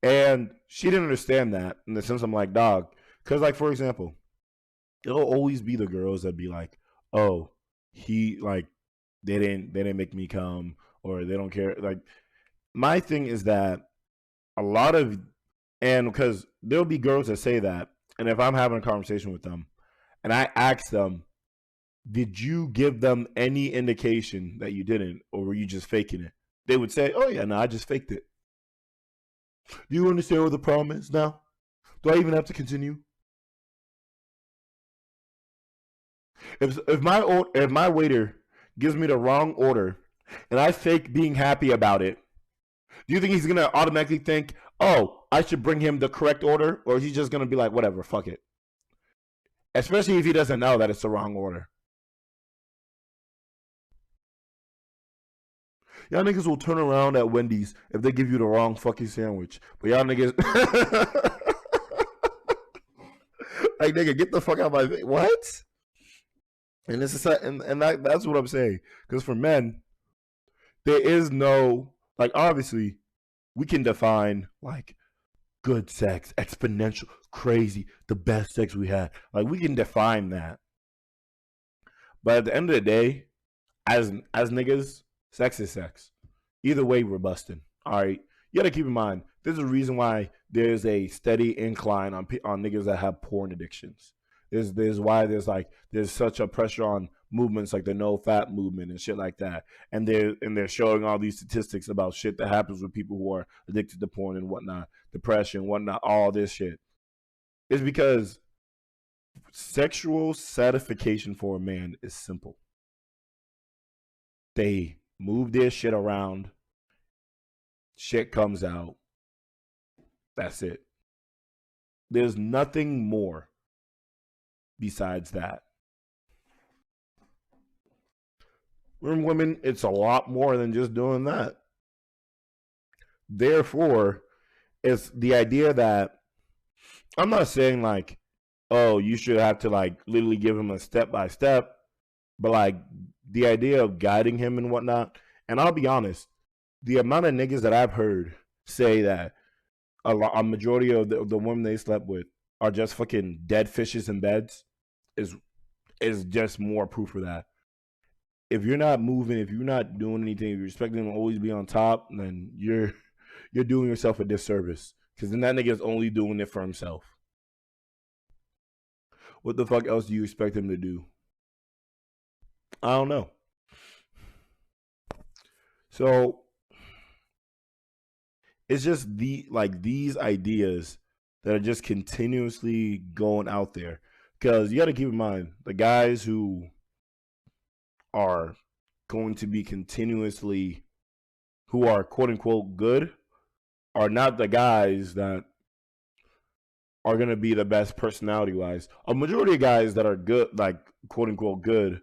And she didn't understand that in the sense I'm like, dog, because like, for example, it'll always be the girls that be like, oh, he like they didn't make me come, or they don't care. Like, my thing is that a lot of, and because there'll be girls that say that, and if I'm having a conversation with them and I ask them, did you give them any indication that you didn't, or were you just faking it? they would say, "Oh yeah, no, I just faked it." Do you understand what the problem is now? Do I even have to continue? If my waiter gives me the wrong order and I fake being happy about it, do you think he's gonna automatically think, "Oh, I should bring him the correct order," or is he just gonna be like, "Whatever, fuck it"? Especially if he doesn't know that it's the wrong order. Y'all niggas will turn around at Wendy's if they give you the wrong fucking sandwich. But y'all niggas, like, nigga, get the fuck out of my face. What? And this is that's what I'm saying. Because for men, there is no, like, obviously we can define like good sex, exponential, crazy, the best sex we had. Like, we can define that. But at the end of the day, as niggas, sex is sex. Either way, we're busting. All right. You gotta keep in mind, there's a reason why there's a steady incline on niggas that have porn addictions. There's why there's such a pressure on movements like the no fat movement and shit like that. And they're showing all these statistics about shit that happens with people who are addicted to porn and whatnot, depression, whatnot, all this shit. It's because sexual satisfaction for a man is simple. They move their shit around, shit comes out. That's it. There's nothing more besides that. With women, it's a lot more than just doing that. Therefore, it's the idea that I'm not saying like, oh, you should have to like literally give him a step by step, but like the idea of guiding him and whatnot. And I'll be honest, the amount of niggas that I've heard say that a majority of the women they slept with are just fucking dead fishes in beds is just more proof of that. If you're not moving, if you're not doing anything, if you're expecting them to always be on top, then you're doing yourself a disservice. Because then that nigga is only doing it for himself. What the fuck else do you expect him to do? I don't know. So it's just these ideas that are just continuously going out there. Because you got to keep in mind, the guys who are going to be continuously, who are quote unquote good, are not the guys that are going to be the best personality wise. A majority of guys that are good, like quote unquote good,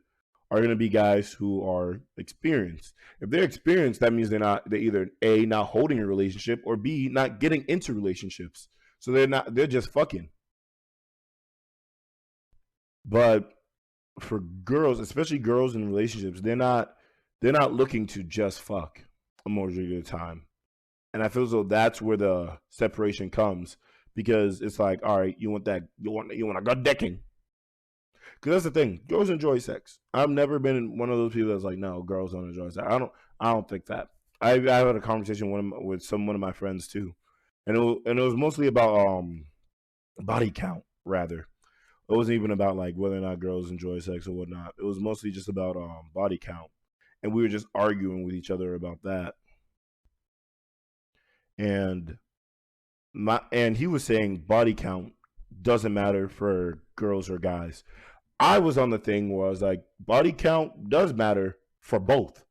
are going to be guys who are experienced. If they're experienced, that means they're either A, not holding a relationship, or B, not getting into relationships. So they're just fucking. But for girls, especially girls in relationships, they're not looking to just fuck a majority of the time. And I feel as though that's where the separation comes, because it's like, all right, you want a good decking. Because that's the thing, girls enjoy sex. I've never been one of those people that's like, no, girls don't enjoy sex. I don't think that. I had a conversation with one of my friends too, and it was mostly about body count rather. It wasn't even about like whether or not girls enjoy sex or whatnot. It was mostly just about body count, and we were just arguing with each other about that. And he was saying body count doesn't matter for girls or guys. I was on the thing where I was like, body count does matter for both.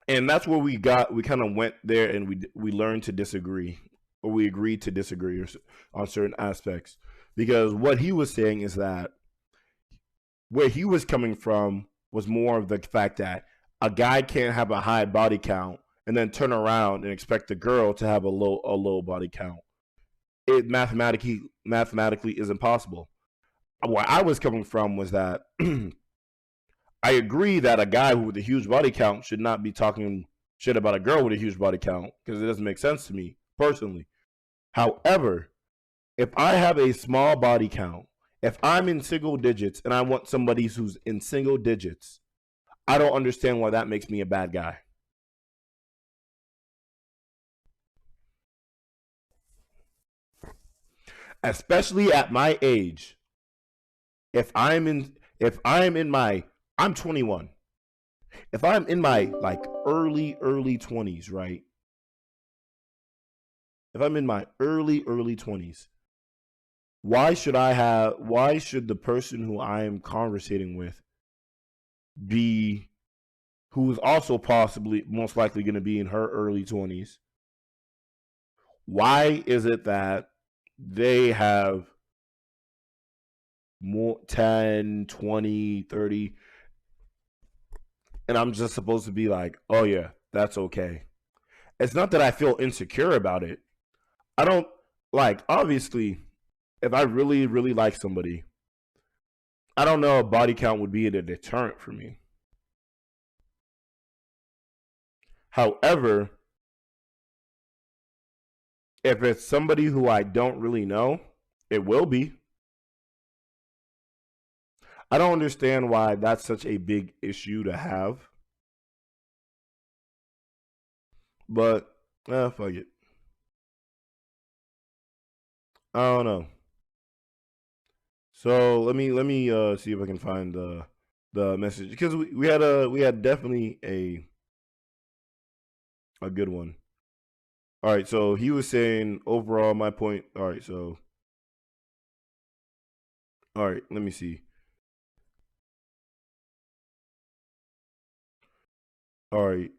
And that's where we kind of went there, and we learned to disagree, or we agreed to disagree on certain aspects. Because what he was saying is that where he was coming from was more of the fact that a guy can't have a high body count and then turn around and expect the girl to have a low body count. It mathematically is impossible. Where I was coming from was that I agree that a guy with a huge body count should not be talking shit about a girl with a huge body count, because it doesn't make sense to me personally. However, if I have a small body count, if I'm in single digits and I want somebody who's in single digits, I don't understand why that makes me a bad guy. Especially at my age. I'm 21. if I'm in my like early 20s, right? If I'm in my early 20s, why should the person who I am conversating with be who is also possibly most likely going to be in her early 20s? Why is it that they have more 10, 20, 30, and I'm just supposed to be like, oh yeah, that's okay? It's not that I feel insecure about it. I don't like, obviously, if I really, really like somebody, I don't know if body count would be a deterrent for me. However, if it's somebody who I don't really know, it will be. I don't understand why that's such a big issue to have. But fuck it. I don't know. So let me see if I can find the message, because we had definitely a good one. All right, so he was saying overall my point. All right, let me see. All right.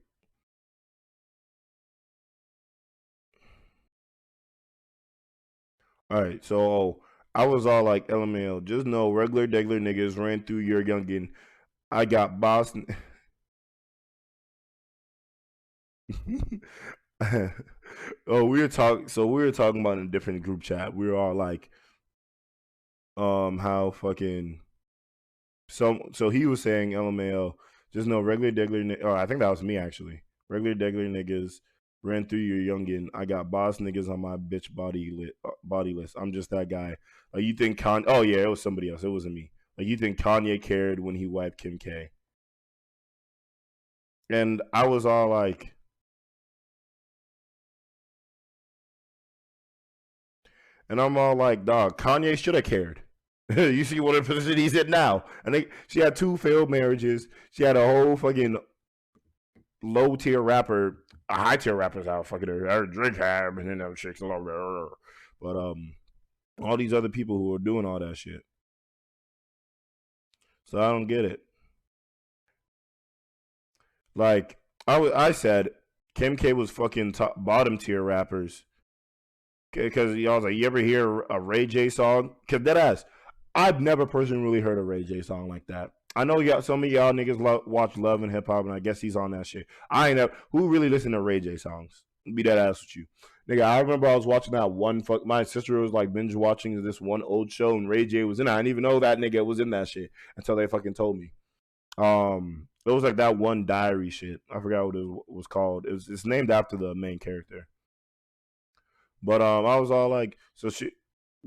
All right, so I was all like, LML, just know regular degular niggas ran through your youngin. I got boss. Oh, we were talking. So we were talking about in a different group chat. We were all like, how fucking so he was saying, LMAO, just know regular degular. Oh, I think that was me actually. Regular degular niggas ran through your youngin. I got boss niggas on my bitch body list. I'm just that guy. Like, you think Oh yeah, it was somebody else. It wasn't me. Like, you think Kanye cared when he wiped Kim K? And I was all like, dog, Kanye should have cared. You see what position he's in now. And she had 2 failed marriages. She had a whole fucking low tier rapper, a high tier rapper's out fucking her drink hab, and then that chicks a lot of, but all these other people who are doing all that shit. So I don't get it. Like, I said, Kim K was fucking bottom tier rappers. Because y'all was like, you ever hear a Ray J song? Cause that ass, I've never personally really heard a Ray J song like that. I know some of y'all niggas watch Love and Hip Hop, and I guess he's on that shit. I ain't never. Who really listen to Ray J songs? Be that ass with you, nigga. I remember I was watching that one. My sister was like binge watching this one old show, and Ray J was in it. I didn't even know that nigga was in that shit until they fucking told me. It was like that one diary shit. I forgot what it was called. It's named after the main character. But I was all like, so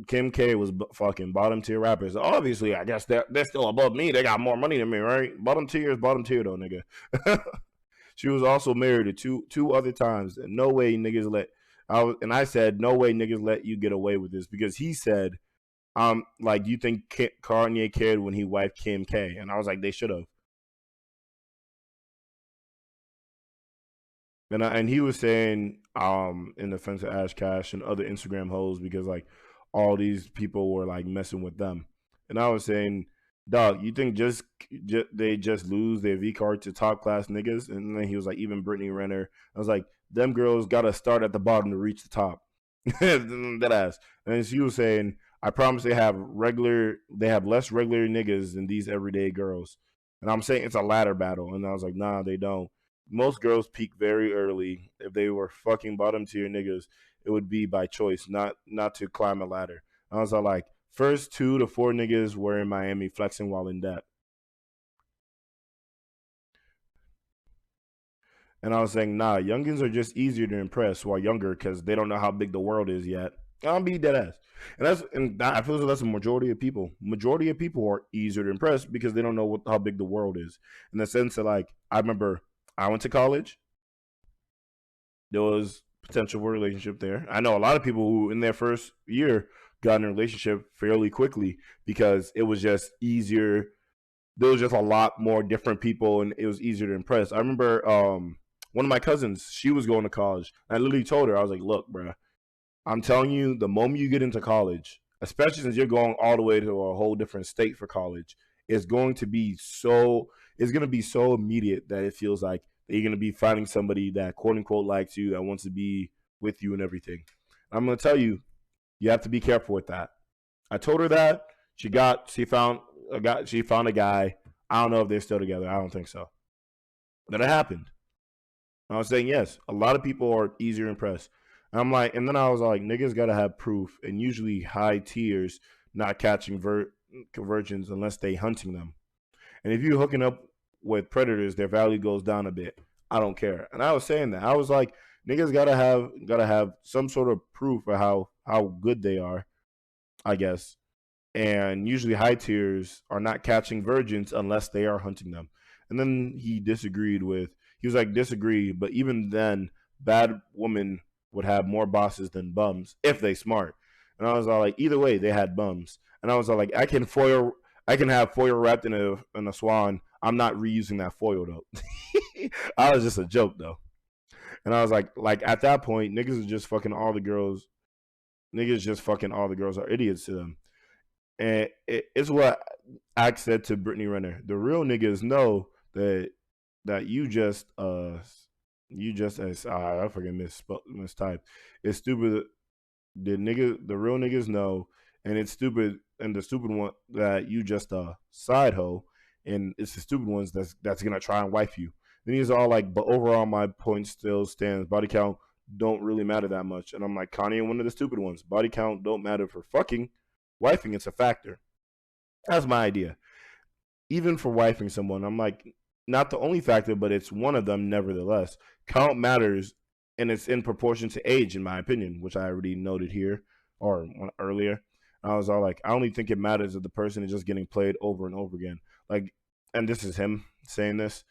Kim K was fucking bottom tier rappers. Obviously, I guess they're still above me. They got more money than me, right? Bottom tier is bottom tier though, nigga. She was also married to two other times. And no way niggas I said, no way niggas let you get away with this, because he said, like, you think Kanye cared when he wiped Kim K? And I was like, they should have. And he was saying, in defense of Ash Cash and other Instagram hoes, because like all these people were like messing with them, and I was saying, dog, you think they just lose their V card to top class niggas? And then he was like, even Brittany Renner. I was like, them girls got to start at the bottom to reach the top. That ass. And she was saying, I promise they have less regular niggas than these everyday girls. And I'm saying it's a ladder battle. And I was like, nah, they don't. Most girls peak very early. If they were fucking bottom tier niggas, it would be by choice, not to climb a ladder. I was like, first 2 to 4 niggas were in Miami flexing while in debt. And I was saying, nah, youngins are just easier to impress while younger because they don't know how big the world is yet. I'll be dead ass. And I feel like that's a majority of people. Majority of people are easier to impress because they don't know how big the world is. In the sense that, like, I remember I went to college. There was potential for a relationship there. I know a lot of people who in their first year got in a relationship fairly quickly because it was just easier there was just a lot more different people, and it was easier to impress. I remember one of my cousins, she was going to college. I literally told her, I was like, look, bro, I'm telling you, the moment you get into college, especially since you're going all the way to a whole different state for college, it's going to be so immediate that it feels like that you're going to be finding somebody that quote unquote likes you, that wants to be with you and everything. I'm going to tell you, you have to be careful with that. I told her that she found a guy. I don't know if they're still together. I don't think so. But it happened. I was saying yes. A lot of people are easier impressed. And I'm like, and then I was like, niggas gotta have proof, and usually high tiers not catching virgins unless they hunting them. And if you hooking up with predators, their value goes down a bit. I don't care. And I was saying that. I was like, niggas gotta have some sort of proof of how good they are, I guess. And usually high tiers are not catching virgins unless they are hunting them. And then he was like, disagree, but even then, bad women would have more bosses than bums if they smart. And I was all like, either way, they had bums. And I was all like, I can have foil wrapped in a swan. I'm not reusing that foil though. I was just a joke though. And I was like at that point, niggas are just fucking all the girls. Niggas just fucking all the girls are idiots to them. And it's what Axe said to Brittany Renner. The real niggas know that you just as I fucking mistyped. It's stupid. The real niggas know, and it's stupid, and the stupid one that you just a side hoe, and it's the stupid ones that's gonna try and wife you. Then he's all like, but overall my point still stands. Body count don't really matter that much. And I'm like, Kanye, one of the stupid ones. Body count don't matter for fucking. Wifing, it's a factor. That's my idea. Even for wifing someone, I'm like, not the only factor, but it's one of them nevertheless. Count matters, and it's in proportion to age, in my opinion, which I already noted here or earlier. I was all like, I only think it matters if the person is just getting played over and over again. Like, and this is him saying this.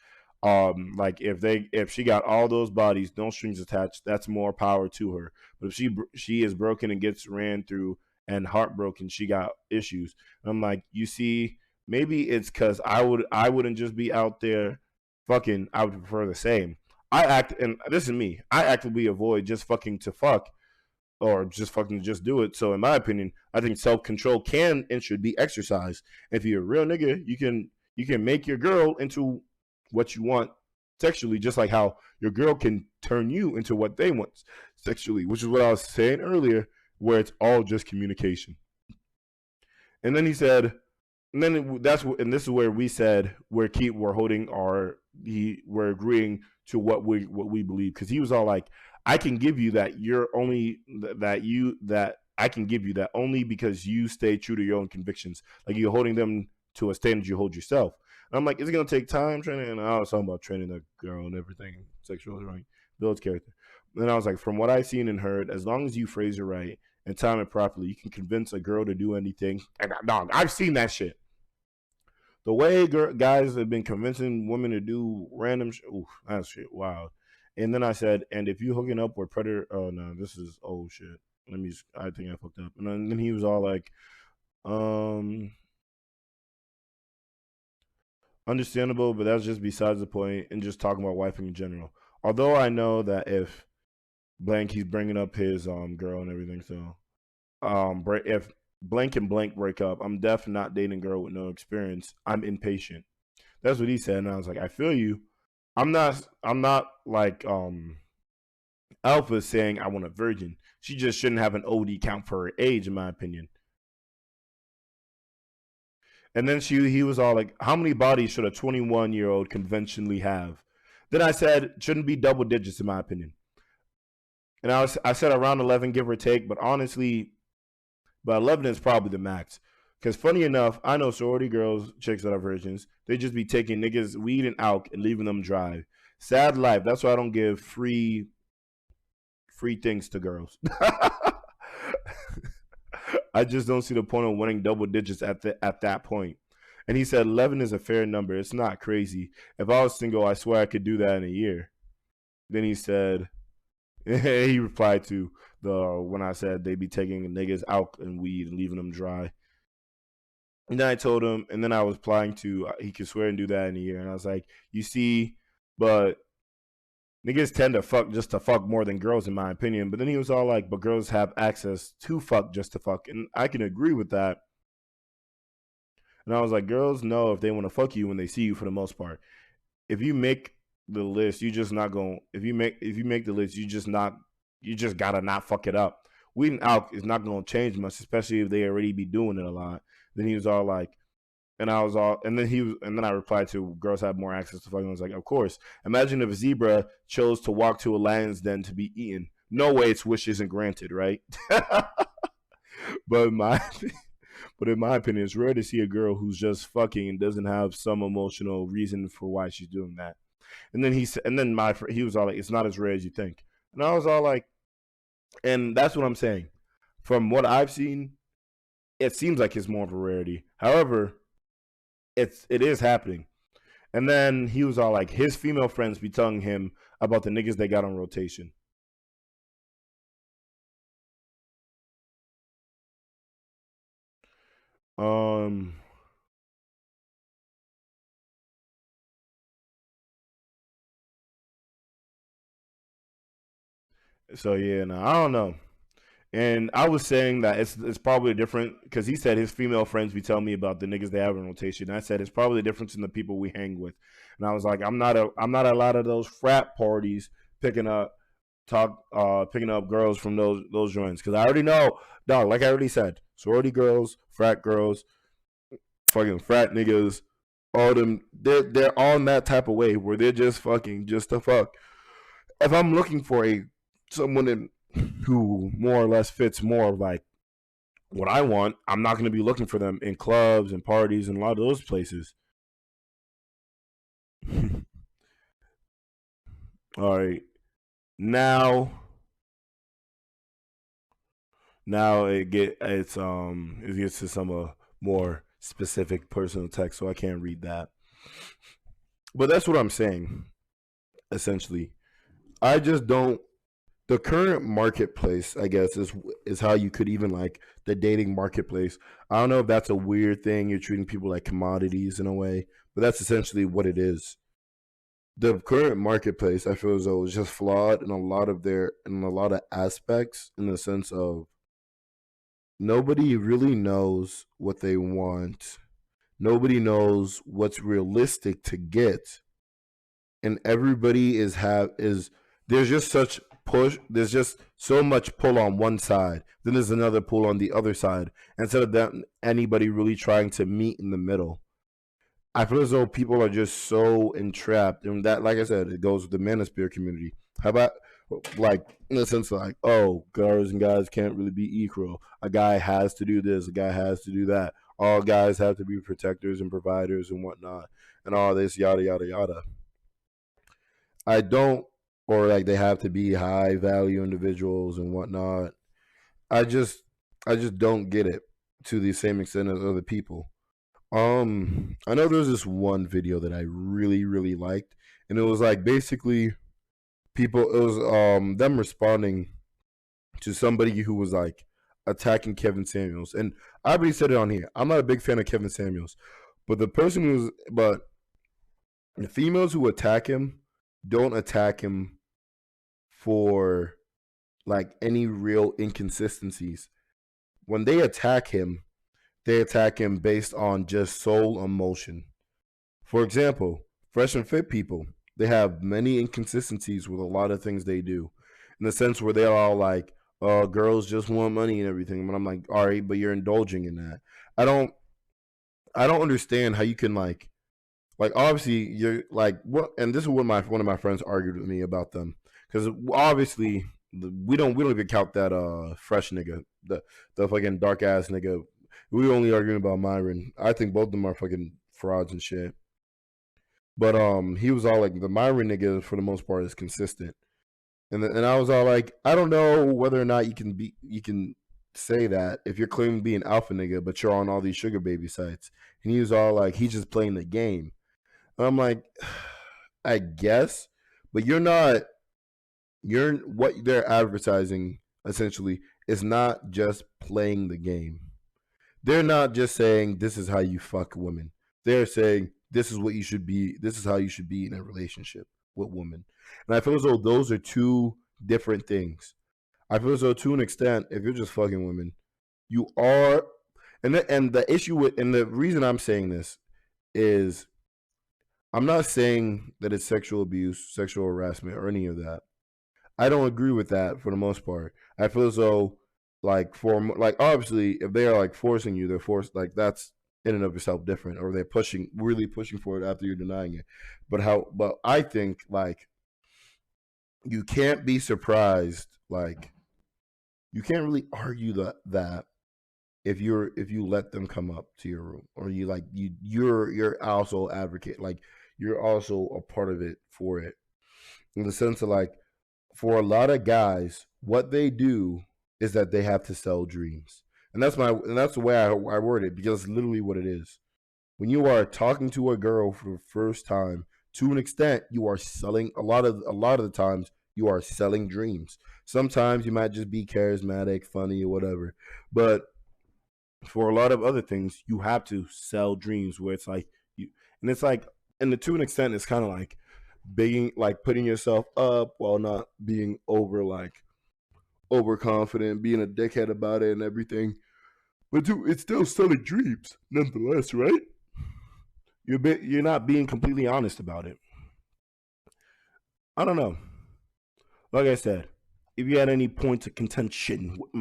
Like if she got all those bodies, no strings attached, that's more power to her. But if she is broken and gets ran through and heartbroken, she got issues. And I'm like, you see, maybe it's because I wouldn't just be out there fucking. I would prefer the same. And this is me. I actively avoid just fucking to fuck, or just fucking just do it. So in my opinion, I think self control can and should be exercised. If you're a real nigga, you can make your girl into what you want sexually, just like how your girl can turn you into what they want sexually, which is what I was saying earlier, where it's all just communication. And then he said, and then and this is where we said we're agreeing to what we believe, because he was all like, I can give you that I can give you that only because you stay true to your own convictions. Like you're holding them to a standard you hold yourself. And I'm like, is it gonna take time training? And I was talking about training the girl and everything, sexually, right? Builds character. And I was like, from what I've seen and heard, as long as you phrase it right and time it properly, you can convince a girl to do anything. And dog, I've seen that shit. The way guys have been convincing women to do random shit, oof, that shit wild. And then I said, and if you hooking up with predator, oh no, this is old shit. I think I fucked up. And then he was all like, understandable, but that's just besides the point, and just talking about wifing in general. Although I know that if blank, he's bringing up his girl and everything, so if blank and blank break up, I'm definitely not dating a girl with no experience. I'm impatient. That's what he said, and I was like, I feel you. I'm not like Alpha saying I want a virgin. She just shouldn't have an OD count for her age, in my opinion. And then he was all like, how many bodies should a 21-year-old conventionally have? Then I said, shouldn't be double digits, in my opinion. And I said around 11, give or take, but honestly, but 11 is probably the max. Because funny enough, I know sorority girls, chicks that are virgins, they just be taking niggas weed and alk and leaving them dry. Sad life. That's why I don't give free things to girls. I just don't see the point of winning double digits at that point. And he said 11 is a fair number. It's not crazy. If I was single, I swear I could do that in a year. Then he said, he replied to when I said they be taking niggas out and weed and leaving them dry. And then I told him, and then I was applying to, he could swear and do that in a year. And I was like, you see, but niggas tend to fuck just to fuck more than girls, in my opinion. But then he was all like, but girls have access to fuck just to fuck. And I can agree with that. And I was like, girls know if they want to fuck you when they see you for the most part. If you make the list, you just not going. If you make the list, you just gotta not fuck it up. Weeding out is not gonna change much, especially if they already be doing it a lot. Then he was all like, and I was all, and then I replied to girls have more access to fucking. I was like, of course. Imagine if a zebra chose to walk to a lion's den to be eaten. No way, its wish isn't granted, right? But in my opinion, it's rare to see a girl who's just fucking and doesn't have some emotional reason for why she's doing that. And then he was all like, it's not as rare as you think. And I was all like, and that's what I'm saying. From what I've seen, it seems like it's more of a rarity. However, it is happening. And then he was all like, his female friends be telling him about the niggas they got on rotation. So yeah, no, I don't know. And I was saying that it's probably different because he said his female friends be telling me about the niggas they have in rotation. And I said it's probably the difference in the people we hang with. And I was like, I'm not a lot of those frat parties picking up picking up girls from those joints because I already know, dog. Like I already said, sorority girls, frat girls, fucking frat niggas, all them. They're on that type of way where they're just fucking just to fuck. If I'm looking for someone who more or less fits more of like what I want, I'm not going to be looking for them in clubs and parties and a lot of those places. All right, now it gets to some more specific personal text, so I can't read that. But that's what I'm saying. Essentially, I just don't. The current marketplace, I guess, is how you could even like the dating marketplace. I don't know if that's a weird thing. You're treating people like commodities in a way, but that's essentially what it is. The current marketplace, I feel as though, is just flawed in a lot of aspects, in the sense of nobody really knows what they want. Nobody knows what's realistic to get, and everybody is there's just such push. There's just so much pull on one side. Then there's another pull on the other side. Instead of that, anybody really trying to meet in the middle. I feel as though people are just so entrapped, and that, like I said, it goes with the manosphere community. How about like in the sense like, oh, girls and guys can't really be equal. A guy has to do this. A guy has to do that. All guys have to be protectors and providers and whatnot, and all this yada yada yada. I don't, or like they have to be high value individuals and whatnot. I just, I just don't get it to the same extent as other people. I know there's this one video that I really, really liked, and it was like basically people. It was them responding to somebody who was like attacking Kevin Samuels, and I already said it on here. I'm not a big fan of Kevin Samuels, but the females who attack him don't attack him for like any real inconsistencies. When they attack him based on just soul emotion. For example, fresh and fit people, they have many inconsistencies with a lot of things they do. In the sense where they're all like, girls just want money and everything. But I'm like, all right, but you're indulging in that. I don't I don't understand how you can like obviously you're like what, and this is what my one of my friends argued with me about them, because obviously we don't even count that fresh nigga, the fucking dark ass nigga. We only arguing about Myron. I think both of them are fucking frauds and shit. But he was all like, the Myron nigga for the most part is consistent, and I was all like, I don't know whether or not you can say that if you're claiming to be an alpha nigga, but you're on all these sugar baby sites. And he was all like, he's just playing the game. And I'm like, I guess, but you're not. You're what they're advertising essentially is not just playing the game. they're not just saying this is how you fuck women. They're saying this is what you should be. This is how you should be in a relationship with women. And I feel as though those are two different things. I feel as though to an extent, if you're just fucking women, you are, and the issue with, and the reason I'm saying this is, I'm not saying that it's sexual abuse, sexual harassment, or any of that. I don't agree with that for the most part. I feel as though, like, obviously, if they are like forcing you, they're forced, like, that's in and of itself different, or they're really pushing for it after you're denying it. But I think, like, you can't be surprised, like, you can't really argue that if you let them come up to your room, or you're also advocate, like, you're also a part of it for it, in the sense of, like, for a lot of guys, what they do is that they have to sell dreams, and that's the way I word it, because it's literally what it is. When you are talking to a girl for the first time, to an extent, you are selling a lot of the times. You are selling dreams. Sometimes you might just be charismatic, funny, or whatever, but for a lot of other things, you have to sell dreams. Where it's like and to an extent, it's kind of like being like putting yourself up while not being overconfident, being a dickhead about it and everything. But dude, it's still selling dreams, nonetheless, right? You're not being completely honest about it. I don't know. Like I said, if you had any points of contention with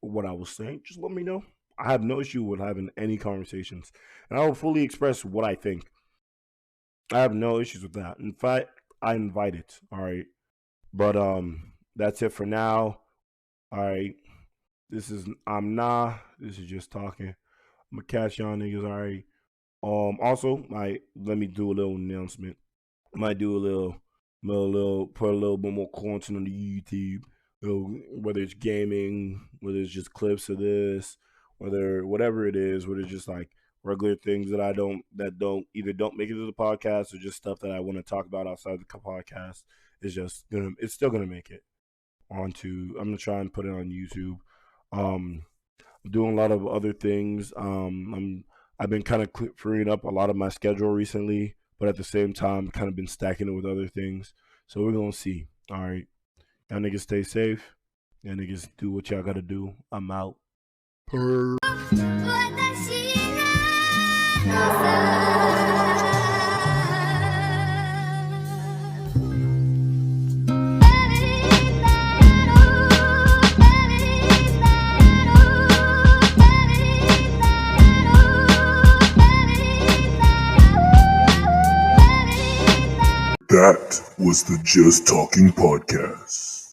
what I was saying, just let me know. I have no issue with having any conversations, and I will fully express what I think. I have no issues with that. In fact, I invite it. All right, but that's it for now. All right, this is just talking. I'm gonna catch y'all niggas. All right. Also, let me do a little announcement. I might do put a little bit more content on the YouTube, whether it's gaming, whether it's just clips of this, whatever it is, whether it's just like regular things that don't make it to the podcast, or just stuff that I want to talk about outside the podcast. It's still gonna make it onto. I'm gonna try and put it on YouTube. I'm doing a lot of other things. I've been kind of freeing up a lot of my schedule recently, but at the same time, kind of been stacking it with other things. So we're going to see. All right. Y'all niggas stay safe. Y'all niggas do what y'all got to do. I'm out. That was the Just Talking Podcast.